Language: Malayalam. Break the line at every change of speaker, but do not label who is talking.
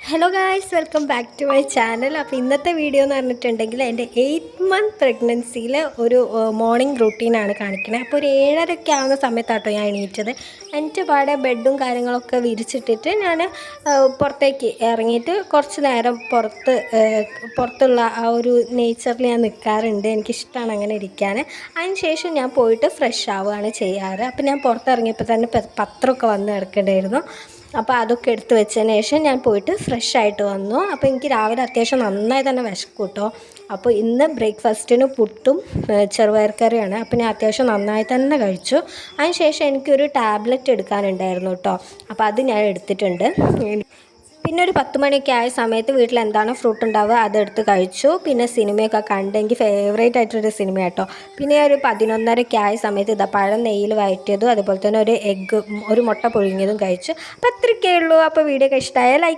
Hello guys, welcome back to my channel. അപ്പോൾ ഇന്നത്തെ വീഡിയോ എന്ന് പറഞ്ഞിട്ടുണ്ടെങ്കിൽ എൻ്റെ 8 മന്ത് പ്രഗ്നൻസിയിലെ ഒരു മോർണിംഗ് റൂട്ടീനാണ് കാണിക്കുന്നത്. അപ്പോൾ ഒരു 7:30 ആവുന്ന സമയത്താട്ടോ ഞാൻ എണീറ്റത്. എൻ്റെ പാടെ ബെഡും കാര്യങ്ങളൊക്കെ വിരിച്ചിട്ടിട്ട് ഞാൻ പുറത്തേക്ക് ഇറങ്ങിയിട്ട് കുറച്ച് നേരം പുറത്തുള്ള ആ ഒരു നേച്ചറിൽ ഞാൻ നിൽക്കാറുണ്ട്. എനിക്കിഷ്ടമാണ് അങ്ങനെ ഇരിക്കാൻ. അതിന് ശേഷം ഞാൻ പോയിട്ട് ഫ്രഷ് ആവുകയാണ് ചെയ്യാറ്. അപ്പോൾ ഞാൻ പുറത്തിറങ്ങിയപ്പോൾ തന്നെ പത്രമൊക്കെ വന്ന് കിടക്കേണ്ടായിരുന്നു. അപ്പോൾ അതൊക്കെ എടുത്ത് വെച്ചതിന് ശേഷം ഞാൻ പോയിട്ട് ഫ്രഷ് ആയിട്ട് വന്നു. അപ്പോൾ എനിക്ക് രാവിലെ അത്യാവശ്യം നന്നായി തന്നെ വിശക്കും കേട്ടോ. അപ്പോൾ ഇന്ന് ബ്രേക്ക്ഫാസ്റ്റിന് പുട്ടും ചെറുപയർ കറിയാണ്. അപ്പോൾ ഞാൻ അത്യാവശ്യം നന്നായി തന്നെ കഴിച്ചു. അതിന് ശേഷം എനിക്കൊരു ടാബ്ലറ്റ് എടുക്കാനുണ്ടായിരുന്നു കേട്ടോ. അപ്പോൾ അത് ഞാൻ എടുത്തിട്ടുണ്ട്. പിന്നെ ഒരു 10 മണിയൊക്കെ ആയ സമയത്ത് വീട്ടിൽ എന്താണ് ഫ്രൂട്ട് ഉണ്ടാവുക അതെടുത്ത് കഴിച്ചു. പിന്നെ സിനിമയൊക്കെ കണ്ട് എനിക്ക് ഫേവറേറ്റ് ആയിട്ടൊരു സിനിമ കേട്ടോ. പിന്നെ ഒരു 11:30 ആയ സമയത്ത് പഴം നെയ്യിൽ വഴറ്റിയതും അതുപോലെ തന്നെ ഒരു മുട്ട പുഴുങ്ങിയതും കഴിച്ചു. അപ്പോൾ അത്രയൊക്കെ ഉള്ളൂ. അപ്പോൾ വീഡിയോ ഒക്കെ ഇഷ്ടമായാൽ ലൈക്ക്